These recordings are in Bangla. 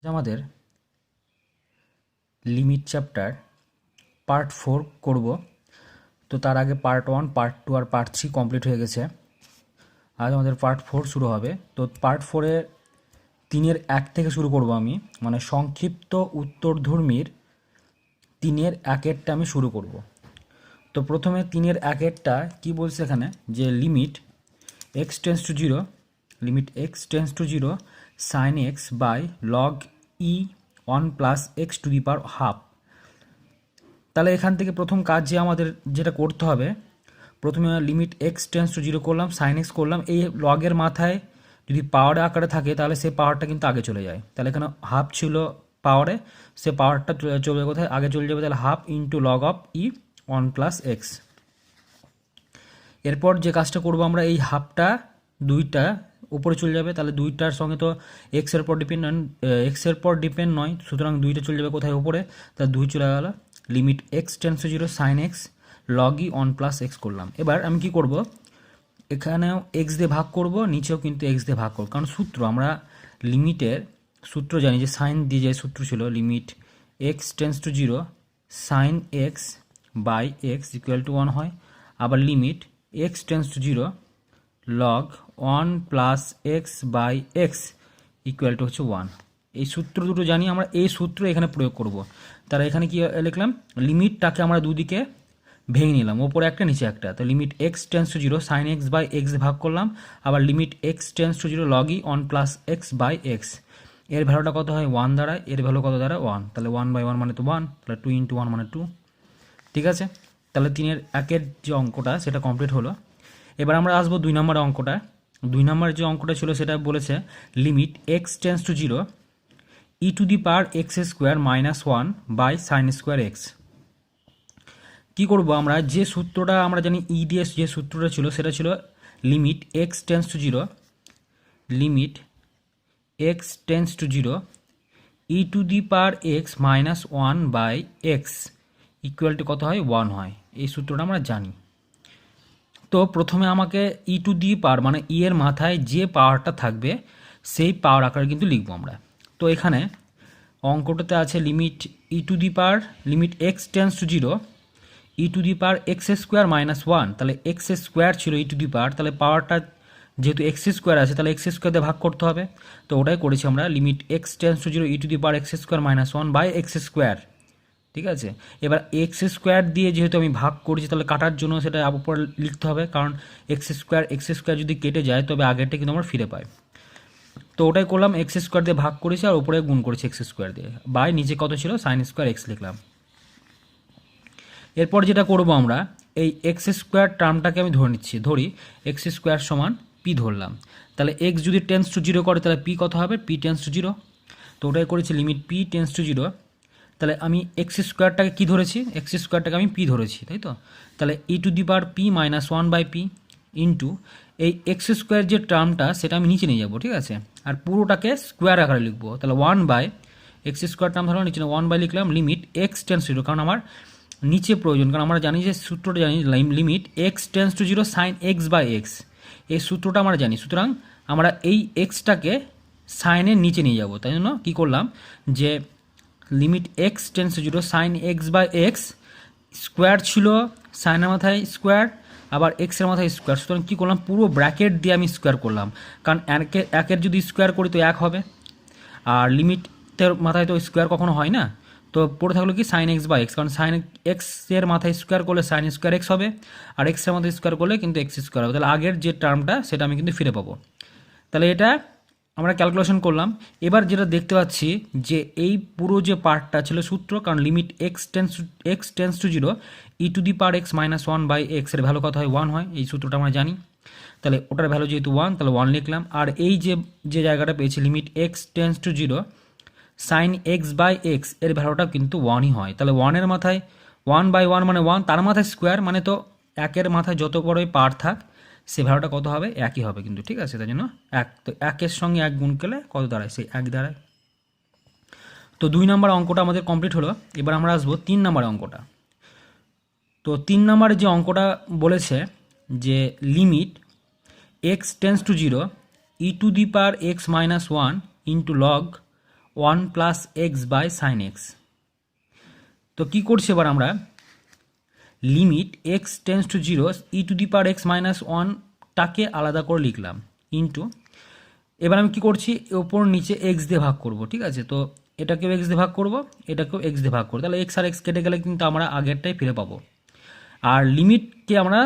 আমাদের লিমিট চ্যাপ্টার পার্ট 4 করব। তো তার আগে পার্ট 1, পার্ট 2 আর পার্ট 3 কমপ্লিট হয়ে গেছে। আজ আমাদের পার্ট 4 শুরু হবে। তো পার্ট 4-এ 3-এর 1 থেকে শুরু করব আমি, মানে সংক্ষিপ্ত উত্তরধর্মীর 3-এর 1-এরটা আমি শুরু করব। তো প্রথমে 3-এর 1-এরটা কী বলছে এখানে, যে limit x tends to 0, limit x tends to 0 sin x by log e 1 plus x to the power half. তাহলে এখান থেকে প্রথম কাজ যে আমাদের যেটা করতে হবে, প্রথমে লিমিট এক্স টেন্স টু 0 করলাম, সাইন এক্স করলাম। এই লগের মাথায় যদি পাওয়ার আকারে থাকে তাহলে সে পাওয়ারটা কিন্তু আগে চলে যায়। তাহলে এখানে হাফ ছিল পাওয়ারে, সে পাওয়ারটা চলে যাবে কোথায়, আগে চলে যাবে। তাহলে half into log of E 1 plus x. এরপর যে কাজটা করবো আমরা, এই হাফটা দুইটা উপরে চলে যাবে। তাহলে দুইটার সঙ্গে তো এক্সের পর ডিপেন্ড নয়, সুতরাং দুইটা চলে যাবে কোথায়, উপরে। তাহলে 2 চলে গেল। Limit x tends to 0 sine x log e 1 plus x করলাম। এবার আমি কি করব, এখানেও এক্স দিয়ে ভাগ করব, নিচেও কিন্তু এক্স দিয়ে ভাগ করব, কারণ সূত্র আমরা লিমিটের সূত্র জানি যে সাইন দিয়ে যে সূত্র ছিল, limit x tends to 0 sine x by x equal to 1 হয়। আবার limit x tends to 0 log 1 plus x by x equal to হচ্ছে 1। এই সূত্র দুটো জানি আমরা, এই সূত্র এখানে প্রয়োগ করব। তারা এখানে কি লিখলাম, লিমিটটাকে আমরা দুদিকে ভেঙে নিলাম, ওপরে একটা নিচে একটা। তো limit x tends to 0 sine x by x ভাগ করলাম। আবার limit x tends to 0 log e 1 plus x by x, এর ভ্যালুটা কত হয় 1 দাঁড়ায়, এর ভ্যালু কত দাঁড়ায় 1। তাহলে 1 বাই 1 মানে তো 1, তাহলে 2 ইন্টু 1 মানে 2। ঠিক আছে, তাহলে 3-এর 1-এর যে অঙ্কটা সেটা কমপ্লিট হলো। এবার আমরা আসবো 2 নম্বরের অঙ্কটা। 2 নম্বরের যে অঙ্কটা ছিল সেটা বলেছে limit x tends to 0 e to the power x square minus 1 by sine square x. কী করবো আমরা, যে সূত্রটা আমরা জানি ইডিএস, যে সূত্রটা ছিল সেটা ছিল limit x tends to 0, limit x tends to 0 e to the power x minus 1 by x equal to কত হয় 1 হয়। এই সূত্রটা আমরা জানি। তো প্রথমে আমাকে ই টু দি পাওয়ার মানে ই এর মাথায় যে পাওয়ারটা থাকবে সেই পাওয়ার আকারে কিন্তু লিখবো আমরা। তো এখানে অঙ্কটাতে আছে limit E to the power, limit x tends to 0 e to the power x square minus 1। তাহলে এক্স স্কোয়ার ছিল ই টু দি পাওয়ার, তাহলে পাওয়ারটা যেহেতু এক্স স্কোয়ার আছে তাহলে এক্স স্কোয়ার দিয়ে ভাগ করতে হবে। তো ওটাই করেছি আমরা, limit x tends to 0 e to the power x square minus 1 by x square. ঠিক আছে, এবার এক্স স্কোয়ার দিয়ে যেহেতু আমি ভাগ করেছি তাহলে কাটার জন্য সেটা উপর লিখতে হবে, কারণ এক্স স্কোয়ার যদি কেটে যায় তবে আগেরটা কিন্তু আমরা ফিরে পাই। তো ওটাই করলাম, এক্স স্কোয়ার দিয়ে ভাগ করেছি আর উপরে গুণ করেছি এক্স স্কোয়ার দিয়ে, বাই নিচে কত ছিল সাইন স্কোয়ার এক্স লিখলাম। এরপর যেটা করব আমরা, এই এক্স স্কোয়ার টার্মটাকে আমি ধরি এক্স স্কোয়ার সমান পি ধরলাম। তাহলে এক্স যদি টেন্স টু 0 করে তাহলে পি কত হবে, পি টেন্স টু 0। তো ওটাই করেছি লিমিট পি টেন্স টু 0। তাহলে আমি এক্স স্কোয়ারটাকে কী ধরেছি, এক্স স্কোয়ারটাকে আমি পি ধরেছি, তাই তো। তাহলে e to the power p minus 1 by p into এই এক্স স্কোয়ার যে টার্মটা সেটা আমি নিচে নিয়ে যাবো। ঠিক আছে, আর পুরোটাকে স্কোয়ার আকারে লিখবো। তাহলে 1 বাই এক্স স্কোয়ার টার্ম ধরলাম, নিচে 1 বাই লিখলাম লিমিট এক্স টেন্স টু 0, কারণ আমার নিচে প্রয়োজন, কারণ আমরা জানি যে সূত্রটা জানি limit x tends to 0 sine x by x, এই সূত্রটা আমরা জানি। সুতরাং আমরা এই এক্সটাকে সাইনের নিচে নিয়ে যাব। তাই জন্য কী করলাম, যে limit x tends to 0 sine x by x, square ছিল সাইনের মাথায় স্কোয়ার, আবার এক্সের মাথায় স্কোয়ার। সুতরাং কী করলাম, পুরো ব্র্যাকেট দিয়ে আমি স্কোয়ার করলাম, কারণ একের যদি স্কোয়ার করি তো 1 হবে, আর লিমিটের মাথায় তো স্কোয়ার কখনো হয় না। তো পড়ে থাকলো কি সাইন এক্স বাই এক্স, কারণ সাইন এক্সের মাথায় স্কোয়ার করলে সাইন স্কোয়ার এক্স হবে, আর এক্সের মাথায় স্কোয়ার করলে কিন্তু এক্স স্কোয়ার হবে। তাহলে আগের যে টার্মটা সেটা আমি কিন্তু ফিরে পাবো। তাহলে এটা আমরা ক্যালকুলেশন করলাম। এবার যেটা দেখতে পাচ্ছি যে এই পুরো যে পার্টটা ছিল সূত্র, কারণ limit x tends to 0 e to the power x minus 1 by x এর ভ্যালু কত হয় 1 হয়, এই সূত্রটা আমরা জানি। তাহলে ওটার ভ্যালু যেহেতু 1 তাহলে 1 লিখলাম। আর এই যে জায়গাটা পেয়েছি limit x tends to 0 sine x by x, এর ভ্যালুটা কিন্তু 1ই হয়। তাহলে 1-এর মাথায় 1 বাই 1 মানে 1, তার মাথায় স্কোয়ার মানে তো 1-এর মাথায় যত বড়ই পাওয়ার থাক সে ভ্যালুটা কত হবে, একই হবে কিন্তু। ঠিক আছে, তাই জন্য 1, তো 1-এর সঙ্গে 1 গুণ করলে কত দাঁড়ায়, সেই 1 দাঁড়ায়। তো 2 নম্বর অঙ্কটা আমাদের কমপ্লিট হলো। এবার আমরা আসবো 3 নম্বর অঙ্কটা। তো 3 নম্বরের যে অঙ্কটা বলেছে যে limit x tends to 0 e to the power x minus 1 into log one plus x by sine x. তো কী করছি এবার আমরা, limit x tends to zero e to the power x minus ওয়ানটাকে আলাদা করে লিখলাম ইন্টু, এবার আমি কি করছি ওপর নিচে এক্স দিয়ে ভাগ করব, ঠিক আছে। তো এটাকেও এক্স দিয়ে ভাগ করব, এটাকেও এক্স দিয়ে ভাগ করবো, তাহলে এক্স আর এক্স কেটে গেলে কিন্তু আমরা আগেরটাই ফিরে পাবো। আর লিমিটকে আমরা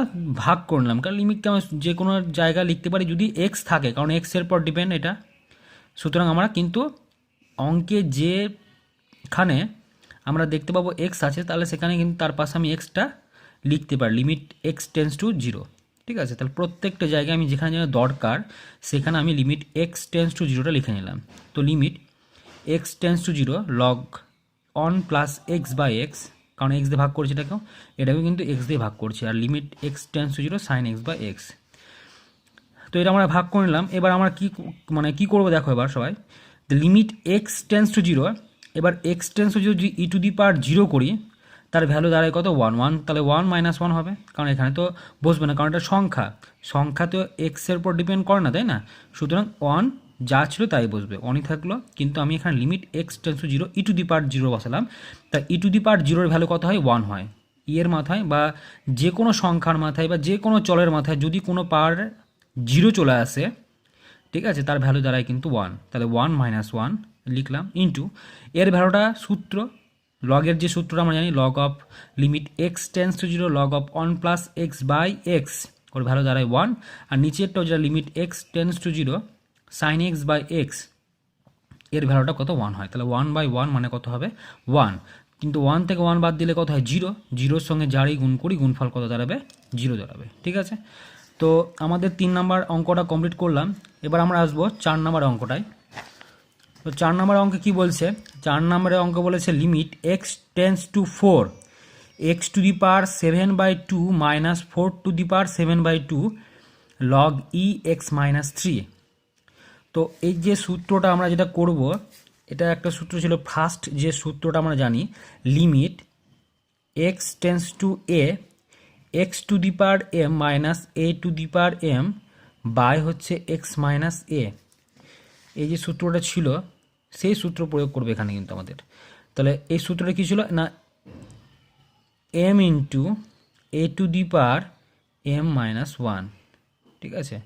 ভাগ করলাম, কারণ লিমিটকে আমরা যে কোনো জায়গায় লিখতে পারি যদি এক্স থাকে, কারণ এক্সের পর ডিপেন্ড এটা। সুতরাং আমরা কিন্তু অঙ্কে যেখানে আমরা দেখতে পাবো এক্স আছে, তাহলে সেখানে কিন্তু তার পাশে আমি এক্সটা লিখতে পারি, limit x tends to zero, ঠিক আছে। তাহলে প্রত্যেকটা জায়গায় আমি যেখানে যেন দরকার সেখানে আমি লিমিট এক্স টেন্স টু জিরোটা লিখে নিলাম। তো limit x tends to zero log one plus x by x, কারণ এক্স দিয়ে ভাগ করছি এটাকেও কিন্তু এক্স দিয়ে ভাগ করছি, আর limit x tends to zero sine x by x. তো এটা আমরা ভাগ করে নিলাম। এবার আমরা কি করবো দেখো এবার সবাই, limit x tends to zero, এবার এক্স টেন্স টু জিরো যদি ই টু দি পাওয়ার জিরো করি তার ভ্যালু দাঁড়ায় কত, ওয়ান, তাহলে ওয়ান মাইনাস ওয়ান হবে, কারণ এখানে তো বসবে না, কারণ এটা সংখ্যা তো এক্সের উপর ডিপেন্ড করে না, তাই না। সুতরাং ওয়ান যা ছিল তাই বসবে, ওয়ানই থাকলো। কিন্তু আমি এখানে limit x tends to zero e to the power zero বসালাম, তা ই টু দি পাওয়ার জিরোর ভ্যালু কত হয়, ওয়ান হয়। এর মাথায় বা যে কোনো সংখ্যার মাথায় বা যে কোনো চলের মাথায় যদি কোনো পাওয়ার জিরো চলে আসে, ঠিক আছে, তার ভ্যালু দাঁড়ায় কিন্তু ওয়ান, তাহলে ওয়ান মাইনাস ওয়ান লিখলাম ইন্টু এর ভ্যালুটা সূত্র লগের যে সূত্রটা আমরা জানি, log of limit x tends to zero log of one plus x by x, ওর ভ্যালু দাঁড়ায় ওয়ান। আর নিচেরটাও যেটা limit x tends to zero sine x by x, এর ভ্যালুটা কত, ওয়ান হয়। তাহলে ওয়ান বাই ওয়ান মানে কত হবে, ওয়ান। কিন্তু ওয়ান থেকে ওয়ান বাদ দিলে কত হয়, জিরো, জিরোর সঙ্গে যারই গুণ করি গুণফল কত দাঁড়াবে, জিরো দাঁড়াবে, ঠিক আছে। তো আমাদের 3 নাম্বার অঙ্কটা কমপ্লিট করলাম। এবার আমরা আসবো 4 নাম্বার অঙ্কটায়। তো 4 নাম্বার অঙ্কে কি বলছে, 4 নাম্বারের অঙ্ক বলেছে limit x tends to four x to the power 7/2 minus 4 to the power 7/2 log e x minus 3। তো এই যে সূত্রটা আমরা যেটা করব, এটা একটা সূত্র ছিল ফার্স্ট, যে সূত্রটা আমরা জানি, limit x tends to x to the power m minus a to the power m by হচ্ছে এক্স মাইনাস এই যে সূত্রটা ছিল সেই সূত্র প্রয়োগ করবে এখানে কিন্তু আমাদের। তাহলে এই সূত্রটা কী ছিল না, m into a to the power m minus one, ঠিক আছে।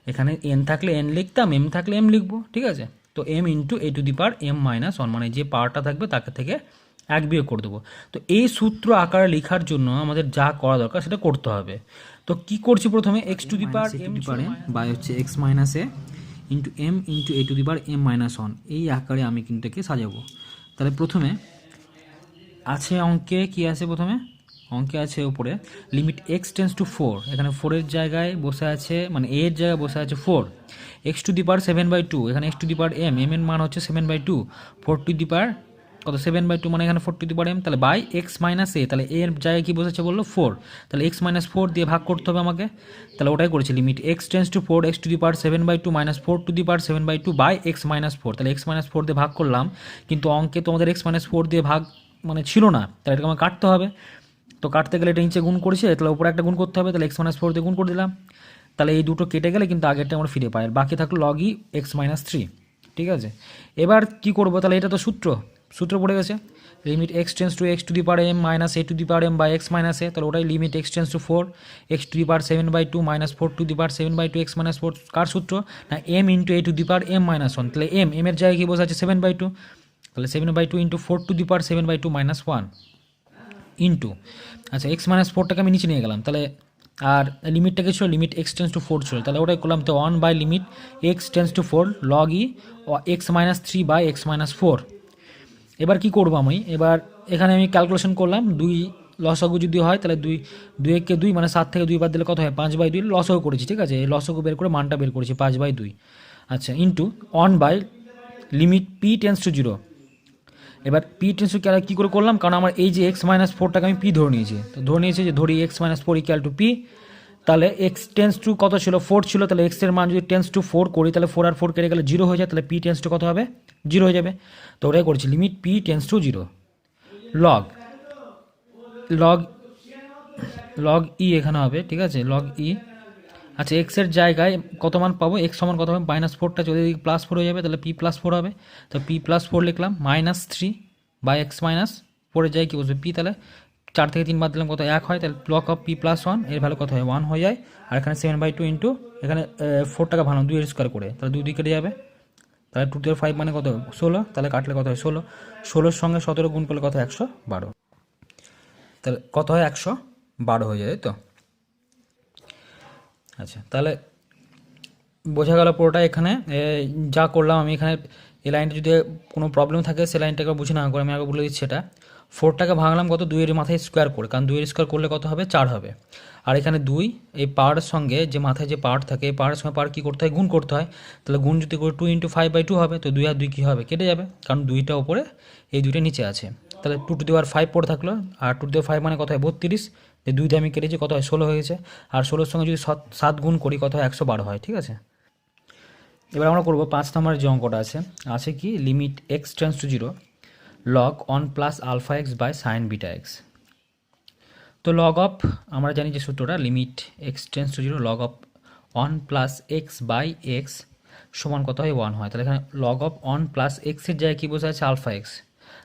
এখানে এন থাকলে এন লিখতাম, এম থাকলে এম লিখবো, ঠিক আছে। তো m into a to the power m minus one, মানে যে পাওয়ারটা থাকবে তাকে থেকে এক বিয়োগ করে দেবো। তো এই সূত্র আকারে লেখার জন্য আমাদের যা করা দরকার সেটা করতে হবে। তো কি করছি প্রথমে, x to the power m by হচ্ছে x minus a into m into a to the power m minus one, এই আকারে আমি কিন্তু একে সাজাবো। তাহলে প্রথমে আছে অঙ্কে কি আছে, প্রথমে অঙ্কে আছে উপরে limit x tends to four, এখানে ফোরের জায়গায় বসে আছে, মানে এর জায়গায় বসে আছে four, x to the power 7/2, এখানে x to the power m, m এর মান হচ্ছে 7/2, 4 টু দি পাওয়ার কত 7/2 মানে এখানে 4 টু দি পাওয়ার এম, তাহলে বাই এক্স মাইনাস এ, তাহলে এর জায়গায় কি বসেছে বললো 4, তাহলে এক্স মাইনাস 4 দিয়ে ভাগ করতে হবে আমাকে। তাহলে ওটাই করেছি, limit x tends to four x to the power 7/2 minus 4 to the power 7/2 by x minus 4, তাহলে এক্স মাইনাস 4 দিয়ে ভাগ করলাম, কিন্তু অঙ্কে তোমাদের এক্স মাইনাস 4 দিয়ে ভাগ মানে ছিল না, তাহলে এটাকে আমার কাটতে হবে। তো কাটতে গেলে এটা নিচে গুণ করেছে, তাহলে উপরে একটা গুণ করতে হবে, তাহলে এক্স মাইনাস 4 দিয়ে গুণ করে দিলাম, তাহলে এই দুটো কেটে গেলে কিন্তু আগেরটা আমরা ফিরে পাই, আর বাকি থাকলো লগ ই এক্স মাইনাস 3, ঠিক আছে। এবার কি করবো, তাহলে এটা তো সূত্র পড়ে গেছে, limit x tends to x to the power m minus a to the power m by x minus a, তাহলে ওটাই limit x tends to four x to the power 7/2 minus 4 to the power 7/2 x minus 4, কার সূত্র না, m into a to the power m minus one, তাহলে এম এর জায়গায় কি বসে আছে 7/2, তাহলে 7/2 into 4 to the power 7/2 minus 1 into, আচ্ছা এক্স মাইনাস 4টাকে আমি নিচে নিয়ে গেলাম, তাহলে আর লিমিটটাকে ছিল লিমিট এক্স টেন্স টু 4 ছিল, তাহলে ওটাই করলাম, তো 1 by limit x tends to 4 log e x minus 3 by x minus 4। এবার কি করবো আমি, এবার এখানে আমি ক্যালকুলেশন করলাম, 2 লসাগু যদি হয় তাহলে 2 একে 2 মানে 7 থেকে 2 বাদ দিলে কত হয় 5/2, লসাগু করেছি, ঠিক আছে, এই লসাগু বের করে মানটা বের করেছি 5/2, আচ্ছা into 1 by limit p tends to 0। এবার পি টেন্স টু কী করে করলাম, কারণ আমার এই যে এক্স মাইনাস 4টাকে আমি পি ধরে নিয়েছি, তো ধরে নিয়েছি যে ধরি x minus 4 equal to P, তাহলে এক্স টেন্স টু কত ছিল 4 ছিল, তাহলে এক্সের মান যদি টেন্স টু 4 করি তাহলে 4 আর 4 কেটে গেলে 0 হয়ে যায়, তাহলে পি টেন্স টু কত হবে 0 হয়ে যাবে। তো ওটাই করছি, limit p tends to 0 log e এখানে হবে, ঠিক আছে, লগ ই আচ্ছা এক্সের জায়গায় কত মান পাবো, এক্স সমান কত হবে, -4টা যদি +4 হয়ে যাবে তাহলে p+4 হবে, তো p+4 লিখলাম, -3 বাই এক্স মাইনাস ফোরের জায়গায় কী বসবে পি, তাহলে 4 থেকে 3 বাদ দিলাম কত 1 হয়, তাহলে লগ অফ p+1 এর ভ্যালু কত হয় 1 হয়ে যায়। আর এখানে 7/2 ইন্টু এখানে 4টাকে ভাঙলাম 2 এর স্কোয়ার করে, তাহলে 2 কেটে যাবে, তাহলে 2^5 মানে কত 16, তাহলে কাটলে কত হয় 16, 16-র সঙ্গে 17 গুণ করলে কত 112, তাহলে কত হয় 112 হয়ে যায়, তাই তো। আচ্ছা তাহলে বোঝা গেল পুরোটা। এখানে যা করলাম আমি এখানে এই লাইনটা যদি কোনো প্রবলেম থাকে সে লাইনটাকে বুঝে না করে আমি আগে বলে দিচ্ছি। এটা 4টাকে ভাঙলাম কত 2 এর মাথায় স্কোয়ার করে, কারণ 2 এর স্কোয়ার করলে কত হবে 4 হবে। আর এখানে 2 এই পাওয়ারের সঙ্গে যে মাথায় যে পাওয়ার থাকে এই পাওয়ারের সঙ্গে পাওয়ার কী করতে হয় গুণ করতে হয়, তাহলে গুণ যদি করে 2 × 5/2 হবে, তো 2 আর 2 কী হবে কেটে যাবে, কারণ 2টা ওপরে এই 2টা নিচে আছে, তাহলে 2^5 পড়ে থাকলো, আর 2^5 মানে কত হয় 32, এই 2 দিয়ে আমি কেটেছি কত হয় 16 হয়ে গেছে, আর 16-র সঙ্গে যদি 7 গুণ করি কত হয় 112 হয়, ঠিক আছে। এবার আমরা করবো 5 নম্বরের যে অঙ্কটা আছে কি limit x tends to 0 log 1 plus alpha x by sine beta x. তো লগ অফ আমরা জানি যে সূত্রটা limit x tends to 0 log of 1 plus x by x সমান কত হয় 1 হয়, তাহলে এখানে লগ অফ 1 প্লাস এক্সের জায়গায় কী বোঝা আছে আলফা এক্স,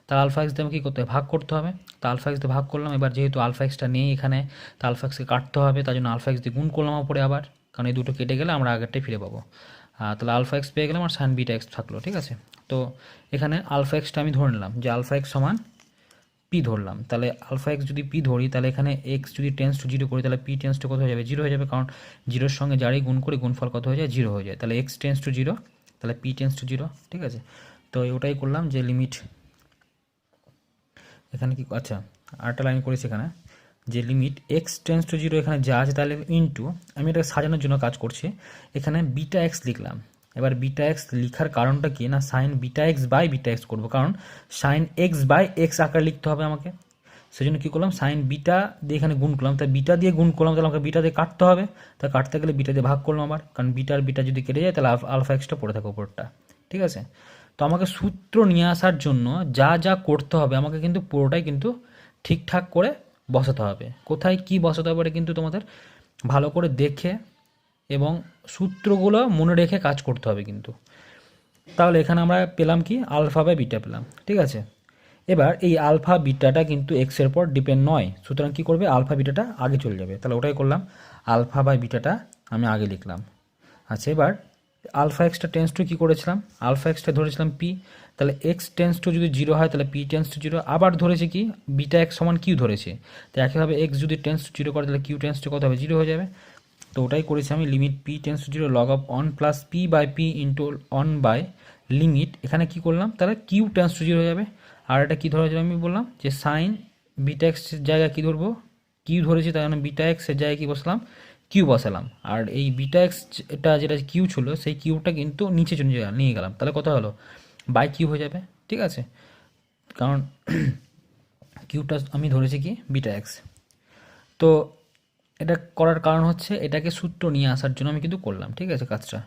তাহলে আলফা এক্স দিয়ে আমি কী করতে হবে ভাগ করতে হবে, তো আলফা এক্স দিয়ে ভাগ করলাম, এবার যেহেতু আলফা এক্সটা নেই এখানে তো আলফা এক্সকে কাটতে হবে, তার জন্য আলফা এক্স দিয়ে গুণ করলাম ওপরে আবার, কারণ এই দুটো কেটে গেলে আমরা আগেরটাই ফিরে পাবো। তাহলে আলফা এক্স পেয়ে গেলাম আর সাইন বিটা এক্স থাকলো, ঠিক আছে। তো এখানে আলফা এক্সটা আমি ধরে নিলাম যে আলফা এক্স সমান পি ধরলাম, তাহলে আলফা এক্স যদি পি ধরি তাহলে এখানে এক্স যদি টেন্স টু 0 করি তাহলে পি টেন্স টু কত হয়ে যাবে 0 হয়ে যাবে, কারণ 0-র সঙ্গে যারই গুণ করি গুণফল কত হয়ে যায় 0 হয়ে যায়, তাহলে এক্স টেন্স টু 0 তাহলে পি টেন্স টু 0, ঠিক আছে। তো ওটাই করলাম যে লিমিট এখানে কি আচ্ছা আরেকটা লাইন করেছি এখানে যে লিমিট এক্স টেন্স টু 0 এখানে যা আছে তাহলে ইন্টু আমি এটাকে সাজানোর জন্য কাজ করছি, এখানে বিটা এক্স লিখলাম। এবার বিটা এক্স লিখার কারণটা কি না sine beta x by beta x করবো, কারণ সাইন এক্স বাই এক্স আকারে লিখতে হবে আমাকে, সেই জন্য কী করলাম সাইন বিটা দিয়ে এখানে গুণ করলাম, তাই বিটা দিয়ে গুণ করলাম তাহলে আমাকে বিটা দিয়ে কাটতে হবে, তা কাটতে গেলে বিটা দিয়ে ভাগ করলাম আবার, কারণ বিটার বিটা যদি কেটে যায় তাহলে আলফা এক্সটা পড়ে থাকে উপরটা, ঠিক আছে। তো আমাকে সূত্র নিয়ে আসার জন্য যা যা করতে হবে আমাকে কিন্তু পুরোটাই কিন্তু ঠিকঠাক করে বসাতে হবে, কোথায় কি বসাতে হবে এটা কিন্তু তোমাদের ভালো করে দেখে এবং সূত্রগুলো মনে রেখে কাজ করতে হবে কিন্তু। তাহলে এখানে আমরা পেলাম কি আলফা বাই বিটা পেলাম, ঠিক আছে। এবার এই আলফা বিটাটা কিন্তু এক্সের পর ডিপেন্ড নয়, সুতরাং কী করবে আলফা বিটাটা আগে চলে যাবে, তাহলে ওটাই করলাম আলফা বাই বিটাটা আমি আগে লিখলাম। আচ্ছা এবার আলফা এক্সটা টেন্স টু কী করেছিলাম আলফা এক্সটা ধরেছিলাম পি, তাহলে এক্স টেন্স টু যদি 0 হয় তাহলে পি টেন্স টু 0, আবার ধরেছে কি বিটা এক্স সমান কিউ ধরেছে, তো একইভাবে এক্স যদি টেন্স টু 0 করে তাহলে কিউ টেন্স টু কত হবে 0 হয়ে যাবে, তো ওটাই করেছি আমি limit p tends to 0 log of 1 plus p by p into 1 by limit এখানে কী করলাম তাহলে কিউ টেন্স টু 0 হয়ে যাবে। আর এটা কী ধরেছিলাম আমি বললাম যে সাইন বিটা এক্সের জায়গায় কী ধরবো কিউ ধরেছি, তার জন্য বিটা এক্সের জায়গায় কী বসালাম কিউ বসালাম, আর এই বিটা এক্স এটা যেটা কিউ ছিল সেই কিউটা কিন্তু নিচে নিয়ে গেলাম, তাহলে কত হলো বাই কিউ হয়ে যাবে, ঠিক আছে, কারণ কিউটা আমি ধরেছি কি বিটা এক্স। তো এটা করার কারণ হচ্ছে এটাকে সূত্র নিয়ে আসার জন্য আমি কিন্তু করলাম, ঠিক আছে কাজটা।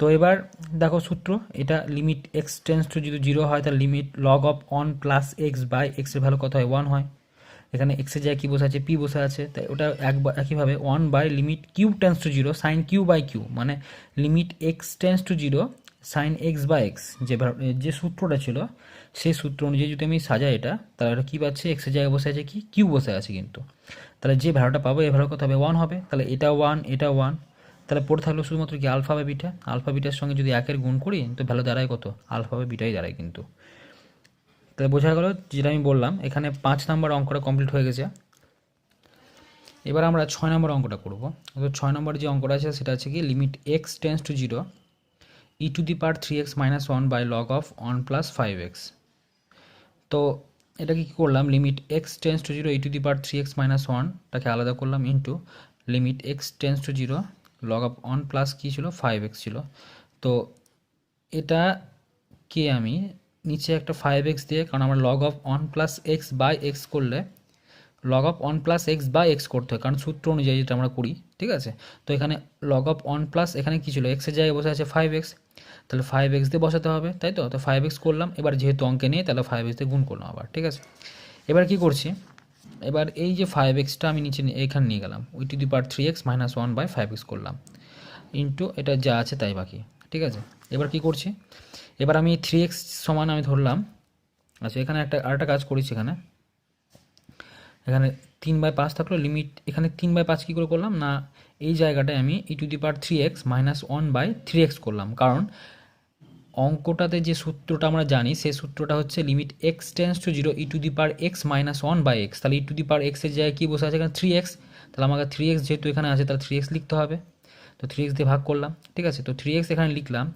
তো এবার দেখো সূত্র এটা লিমিট এক্স টেন্স টু যদি 0 হয় তাহলে limit log of 1 plus x by এক্সের ভ্যালু কত হয় 1 হয়, এখানে এক্সের জায়গায় কী বসে আছে পি বসে আছে, তাই ওটা একইভাবে 1 by limit q tends to 0 sine q by q, মানে limit x tends to 0 sine x by x যে সূত্রটা ছিল সেই সূত্র অনুযায়ী যদি আমি সাজাই এটা তাহলে এটা কী পাচ্ছে এক্সের জায়গায় বসে আছে কি কিউ বসে আছে কিন্তু, তাহলে যে ভ্যালুটা পাবো এই ভ্যালু কত হবে 1 হবে, তাহলে এটা 1 এটা 1, তাহলে পড়ে থাকলো শুধুমাত্র কি আলফা বা বিটা, আলফা বিটার সঙ্গে যদি 1-এর গুণ করি তো ভ্যালু দাঁড়ায় কত আলফা বা বিটাই দাঁড়ায় কিন্তু। তাহলে বোঝা গেল যেটা আমি বললাম এখানে 5 নম্বর অঙ্কটা কমপ্লিট হয়ে গেছে। এবার আমরা 6 নম্বর অঙ্কটা করবো। তো 6 নম্বর যে অঙ্কটা আছে সেটা আছে কি limit x tends to 0 e to the power 3x minus 1 by log of 1 plus 5x। তো এটাকে কী করলাম limit x tends to 0 e to the power 3x minus 1টাকে আলাদা করলাম into limit x tends to 0 log of 1 plus কী ছিল 5x ছিল, তো এটাকে আমি নিচে একটা 5x দিয়ে, কারণ আমরা log of 1 plus x by x করলে log of 1 plus x by x করতে হয়, কারণ সূত্র অনুযায়ী যেটা আমরা করি, ঠিক আছে। তো এখানে লগ অফ 1 প্লাস এখানে কী ছিল এক্সের জায়গায় বসে আছে 5x, তাহলে 5x দিয়ে বসাতে হবে তাই তো 5x করলাম, এবার যেহেতু অঙ্কে নেই তাহলে 5x দিয়ে গুণ করলাম আবার, ঠিক আছে। এবার কি করছি এবার এই যে 5x আমি নিচে এখানে নিয়ে গেলাম, ওই two the power 3x minus 1/5x করলাম ইন্টু এটা যা আছে তাই বাকি, ঠিক আছে। এবার কি করছি, এবার আমি 3x সমান আমি ধরলাম। আচ্ছা, এখানে আরেকটা কাজ করেছি, এখানে 3/5 থাকলো লিমিট, এখানে 3/5 কী করে করলাম না, এই জায়গাটায় আমি e to the power 3x minus 1/3x করলাম, কারণ অঙ্কটাতে যে সূত্রটা আমরা জানি সেই সূত্রটা হচ্ছে limit x tends to 0 e to the power x minus 1/x। তাহলে ই টু দি পাওয়ার এক্সের জায়গায় কী বসে আছে এখানে 3x, তাহলে আমাকে 3x যেহেতু এখানে আছে তাহলে 3x লিখতে হবে। তো 3x দিয়ে ভাগ করলাম, ঠিক আছে। তো 3x এখানে লিখলাম,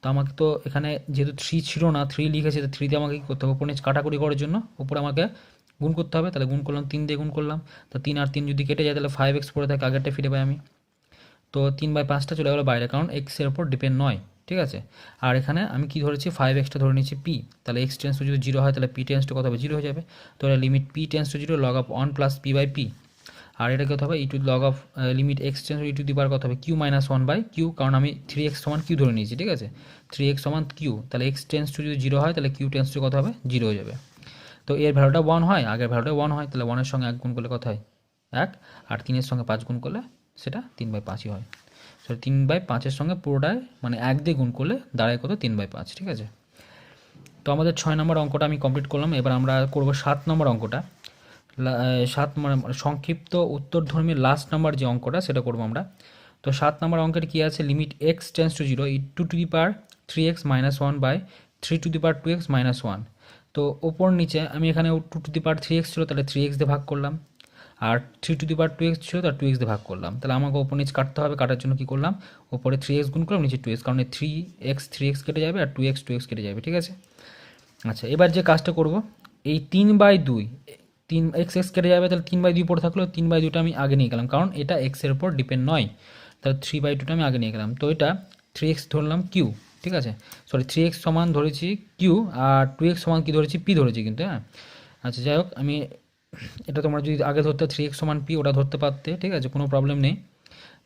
তো আমাকে তো এখানে যেহেতু 3 ছিল না, 3 লিখেছে, তো 3 দিয়ে আমাকে কী করতে হবে, উপরে কাটাকুটি করার জন্য উপরে আমাকে গুণ করতে হবে। তাহলে গুণ করলাম, 3 দিয়ে গুণ করলাম, তো 3 আর 3 যদি কেটে যায় তাহলে 5x পড়ে থাকে, আগেরটা ফিরে পাই আমি। তো 3/5টা চলে গেলো বাইরে, কারণ এক্সের ওপর ডিপেন্ড নয়, ঠিক আছে। আর এখানে আমি কি ধরেছি, 5xটা ধরে নিচ্ছি পি, তাহলে এক্স টেন্স টু যদি 0 হয় তাহলে পি টেন্স টু কত হবে, 0 হয়ে যাবে। তো এটা limit p tends to 0 log of 1 plus p by p. আর এটা কত হবে, e to log of limit x tends to e to the power কত হবে, কিউ মাইনাস 1/কিউ, কারণ আমি 3x সমান কিউ ধরে নিয়েছি, ঠিক আছে। 3x সমান কিউ, তাহলে এক্স টেন্স টু যদি 0 হয় তাহলে কিউ টেন্স টু কত হবে, 0 হয়ে যাবে। তো এর ভ্যালুটা 1 হয়, আগের ভ্যালুটা 1 হয়, তাহলে 1 এর সঙ্গে 1 গুণ করলে কত হয় 1, আর 3 এর সঙ্গে 5 গুণ করলে সেটা 3/5ই হয়। সরি, 3/5-এর সঙ্গে পুরোটায় মানে 1 দিয়ে গুণ করলে দাঁড়ায় কত, 3/5, ঠিক আছে। তো আমাদের 6 নম্বর অঙ্কটা আমি কমপ্লিট করলাম। এবার আমরা করব 7 নম্বর অঙ্কটা। 7 নম্বর সংক্ষিপ্ত উত্তরধর্মী লাস্ট নাম্বার যে অঙ্কটা সেটা করবো আমরা। তো 7 নম্বর অঙ্কের কী আছে, limit x tends to 0 e to the power 3x minus 1/3 two the power 2x minus 1। তো ওপর নিচে আমি এখানে 2 টু দি পাওয়ার 3x ছিল, তাহলে 3x দিয়ে ভাগ করলাম, আর 3 টু দি পাওয়ার 2x ছিল, তার 2x দিয়ে ভাগ করলাম। তাহলে আমাকে ওপর নিচ কাটতে হবে, কাটার জন্য কী করলাম, ওপরে 3x গুণ করলাম, নিচে 2x, কারণ 3x কেটে যাবে আর 2x কেটে যাবে, ঠিক আছে। আচ্ছা, এবার যে কাজটা করব, এই 3/2 3x কেটে যাবে, তাহলে 3/2 পড়ে থাকলো, 3/2টা আমি আগে নিয়ে গেলাম, কারণ এটা এক্সের উপর ডিপেন্ড নয়, তাহলে 3/2টা আমি আগে নিয়ে গেলাম। তো এটা 3x ধরলাম কিউ, ঠিক আছে, সরি 3x সমান ধরেছি কিউ, আর 2x সমান কি ধরেছি, পি ধরেছি কিন্তু, হ্যাঁ। আচ্ছা, যাই হোক, আমি এটা তোমরা যদি আগে ধরতে 3x সমান পি ওটা ধরতে পারতে, ঠিক আছে, কোনো প্রবলেম নেই।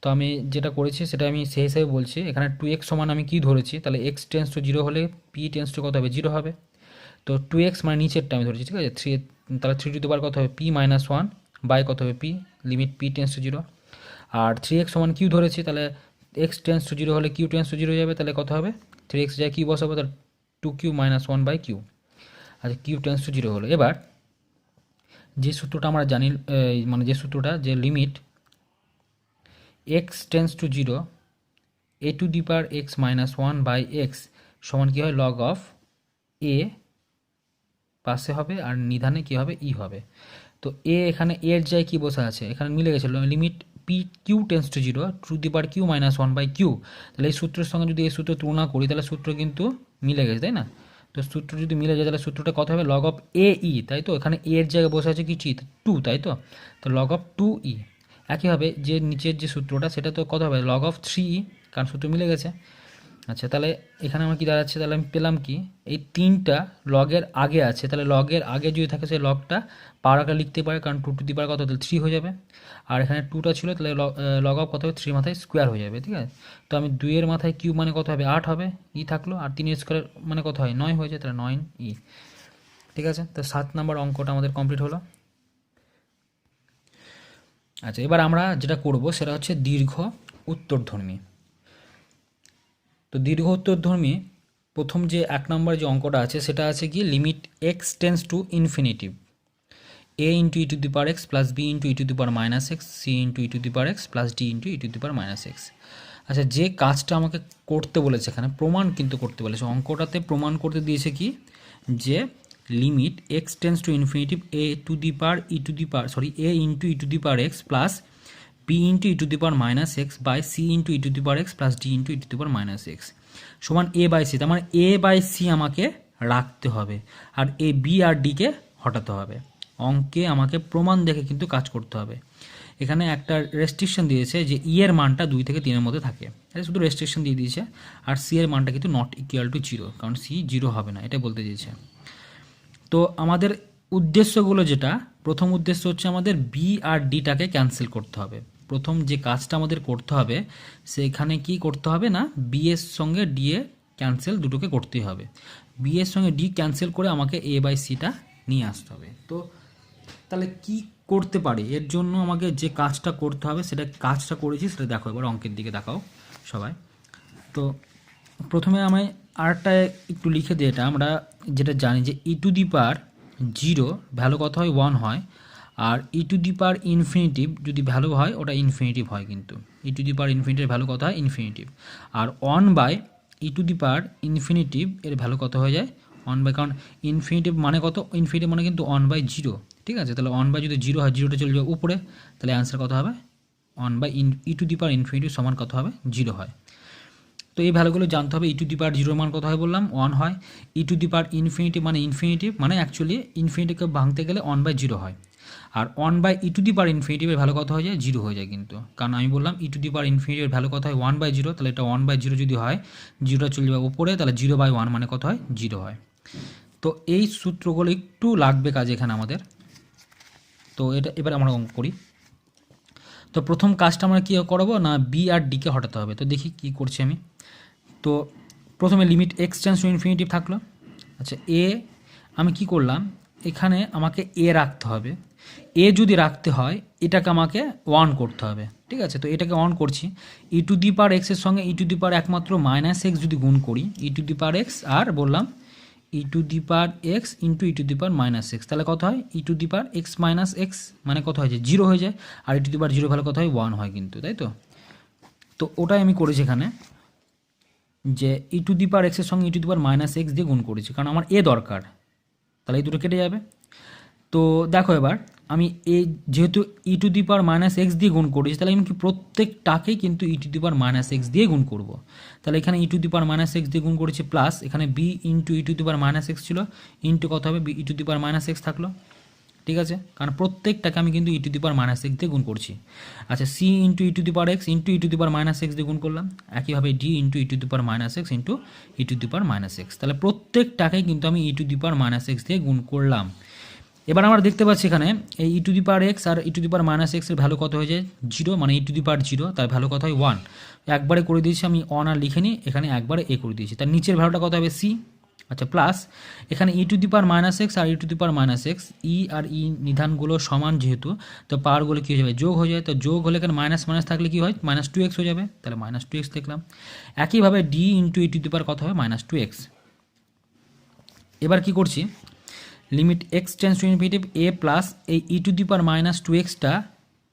তো আমি যেটা করেছি সেটা আমি সেই হিসাবে বলছি, এখানে 2x সমান আমি কি ধরেছি, তাহলে x টেন্স টু 0 হলে পি টেন্স টু কত হবে, 0 হবে। তো 2x মানে নিচেরটা আমি ধরেছি, ঠিক আছে, তাহলে 3 টু দি পাওয়ার কত হবে, পি মাইনাস 1 বাই কত হবে, p, limit p tends to 0। আর 3x সমান কিউ ধরেছি, তাহলে x টেন্স টু 0 হলে কিউ টেন্স টু 0 হয়ে যাবে, তাহলে কত হবে, 3x যায় কিউ বসাবো, তাহলে 2q মাইনাস 1/কিউ। আচ্ছা, কিউ টেন্স টু 0 হলো। এবার যে সূত্রটা আমরা জানি, মানে যে সূত্রটা, যে limit x tends to 0 A to the power x minus 1/x সমান কী হয়, লগ অফ এ পাশে হবে আর নিধানে কী হবে, ই হবে। তো এখানে এর জায়গায় কী বসে আছে, এখানে মিলে গেছিলো, limit p q tends to 0 to the power q minus 1/কিউ। তাহলে এই সূত্রের সঙ্গে যদি এই সূত্র তুলনা করি তাহলে সূত্র কিন্তু মিলে গেছে, তাই না। তো সূত্র যদি মিলে যায় তাহলে সূত্রটা কত হবে, লগ অফ এ ই, তাই তো, এখানে এর জায়গায় বসে আছে কি 2, তাই তো, তো লগ অফ 2e। একইভাবে যে নিচের যে সূত্রটা সেটা তো কত হবে, লগ অফ 3e, কারণ সূত্র মিলে গেছে। আচ্ছা, তাহলে এখানে আমার কি দাঁড়াচ্ছে, তাহলে আমি পেলাম কি, এই 3টা লগের আগে আছে, তাহলে লগের আগে যদি থাকে সেই লগটা পাওয়ার আকারে লিখতে পারে, কারণ 2 টু দি পাওয়ার কত, তাহলে 3 হয়ে যাবে। আর এখানে 2টা ছিল, তাহলে লগ অফ কত হবে, 3 মাথায় স্কোয়ার হয়ে যাবে, ঠিক আছে। তো আমি 2 এর মাথায় কিউ মানে কত হবে, 8 হবে, ই থাকলো, আর 3 এর স্কোয়ার মানে কত হয়, 9 হয়ে যায়, তাহলে 9e, ঠিক আছে। তো 7 নম্বর অঙ্কটা আমাদের কমপ্লিট হলো। আচ্ছা, এবার আমরা যেটা করব সেটা হচ্ছে দীর্ঘ উত্তরধর্মী। তো দীর্ঘ উত্তরধর্মী প্রথম যে 1 নম্বর যে অঙ্কটা আছে সেটা আছে কি, limit x tends to infinitive a into e to the power x plus b into e to the power minus x c into e to the power x plus d into e to the power minus x. আচ্ছা, যে কাজটা আমাকে করতে বলেছে এখানে প্রমাণ কিন্তু করতে বলেছে, অঙ্কটাতে প্রমাণ করতে দিয়েছে কি, যে limit x tends to infinitive a to the power e to the power sorry a into e to the power x plus b into e to the power minus x by c into e to the power x plus d into e to the power minus x সমান এ বাই সি। তার মানে এ বাই সি আমাকে রাখতে হবে আর এ বি আর ডিকে হটাতে হবে। অঙ্কে আমাকে প্রমাণ দেখে কিন্তু কাজ করতে হবে। এখানে একটা রেস্ট্রিকশন দিয়েছে যে ই এর মানটা 2 থেকে 3-এর মধ্যে থাকে, এটা শুধু রেস্ট্রিকশন দিয়ে দিয়েছে। আর সি এর মানটা কিন্তু নট ইকুয়াল টু 0, কারণ সি 0 হবে না, এটা বলতে দিয়েছে। তো আমাদের উদ্দেশ্যগুলো, যেটা প্রথম উদ্দেশ্য হচ্ছে আমাদের বি আর ডিটাকে ক্যান্সেল করতে হবে। প্রথম যে কাজটা আমাদের করতে হবে সেখানে কি করতে হবে না, বি এর সঙ্গে ডি এ ক্যান্সেল দুটোকে করতেই হবে। বি এর সঙ্গে ডি ক্যান্সেল করে আমাকে এ বাই সিটা নিয়ে আসতে হবে। তো তাহলে কি করতে পারি, এর জন্য আমাকে যে কাজটা করতে হবে সেটা কাজটা করেছি, সেটা দেখো। এবার অঙ্কের দিকে দেখাও সবাই। তো প্রথমে আমি আরেকটা একটু লিখে দিই। এটা আমরা যেটা জানি যে ই টু দি পাওয়ার 0 ভ্যালু কত হয় 1 হয়, আর e to the power infinitive যদি ভ্যালু হয় ওটা ইনফিনিটিভ হয়। কিন্তু ই টু দি পাওয়ার ইনফিনিটিভের ভ্যালু কত হয় ইনফিনিটিভ, আর 1 by e to the power infinity এর ভ্যালু কত হয়ে যায় 1 বাই, কারণ ইনফিনিটিভ মানে কত, ইনফিনিটিভ মানে কিন্তু 1 বাই 0, ঠিক আছে। তাহলে 1 বাই যদি 0 হয়, 0টা চলে যাবে উপরে, তাহলে অ্যান্সার কত হবে 1 by e to the power infinity সমান কত হবে 0 হয়। তো এই ভ্যালুগুলো জানতে হবে। ই টু দি পাওয়ার 0 মান কত হয় বললাম 1 হয়, e to the power infinitive মানে অ্যাকচুয়ালি ইনফিনিটিভকে ভাঙতে গেলে 1 বাই 0 হয়, আর 1 by e to the power ইনফিনিটিভের ভ্যালু কত হয়ে যায় 0 হয়ে যায়। কিন্তু কারণ আমি বললাম ই টু দি পাওয়ার ইনফিনিটিভের ভ্যালু কত হয় 1 বাই 0, তাহলে এটা 1 বাই 0 যদি হয়, 0টা চলে যাবে উপরে, তাহলে 0 বাই 1 মানে কত হয় 0 হয়। তো এই সূত্রগুলো একটু লাগবে কাজে এখানে আমাদের। তো এটা এবার আমরা অঙ্ক করি। তো প্রথম কাজটা আমরা কী করবো না, বি আর ডিকে হটাতে হবে। তো দেখি কি করছি আমি। তো প্রথমে limit x tends to infinitive থাকলো। আচ্ছা, এ আমি কি করলাম, এখানে আমাকে এ রাখতে হবে। এ যদি রাখতে হয় এটাকে আমাকে 1 করতে হবে, ঠিক আছে। তো এটাকে 1 করছি। ই টু দি পাওয়ার এক্সের সঙ্গে ই টু দি পাওয়ার একমাত্র মাইনাস এক্স যদি গুণ করি, ই টু দি পাওয়ার এক্স আর বললাম e to the power x into e to the power minus x, তাহলে কত হয় e to the power x minus x, মানে কত হয় যে 0 হয়ে যায়, আর e to the power 0 value কত হয় 1 হয় কিন্তু, তাই তো। তো ওটাই আমি করেছি এখানে, যে ই টু দি পাওয়ার এক্সের সঙ্গে e to the power minus x দিয়ে গুণ করেছি, কারণ আমার এ দরকার, তাহলে এই দুটো কেটে যাবে। তো দেখো এবার আমি এই যেহেতু e to the power minus x দিয়ে গুণ করেছি, তাহলে আমি কি প্রত্যেকটাকেই কিন্তু e to the power minus x দিয়ে গুণ করব। তাহলে এখানে e to the power minus x দিয়ে গুণ করেছি, প্লাস এখানে b into e to the power minus x ছিল, ইন্টু কত হবে b e to the power minus x থাকলো, ঠিক আছে। কারণ প্রত্যেকটাকে আমি কিন্তু e to the power minus x দিয়ে গুণ করছি। আচ্ছা, c into e to the power x into e to the power minus x দিয়ে গুণ করলাম। একইভাবে d into e to the power minus x into e to the power minus x, তাহলে প্রত্যেকটাকেই কিন্তু আমি e to the power minus x দিয়ে গুণ করলাম। এবার আমরা দেখতে পাচ্ছি এখানে এই e to the power x আর e to the power minus এক্সের ভ্যালু কত হয়ে যায় 0, মানে ই টু দি পাওয়ার 0, তার ভ্যালু কত হয় 1। একবারে করে দিয়েছি আমি, অন আর লিখে নিই, এখানে একবারে এ করে দিয়েছি, তার নিচের ভ্যালুটা কত হবে সি। আচ্ছা, প্লাস এখানে e to the power minus x আর e to the power minus x, e আর ই নিধানগুলো সমান যেহেতু, তো পাওয়ারগুলো কী হয়ে যাবে যোগ হয়ে যায়। তো যোগ হলে এখানে মাইনাস মাইনাস থাকলে কী হয় মাইনাস 2x হয়ে যাবে, তাহলে মাইনাস 2x লিখলাম। একইভাবে d into e to the power কত হবে মাইনাস 2x। এবার কি করছি, limit x tends to infinitive a plus এই e to the power minus 2xটা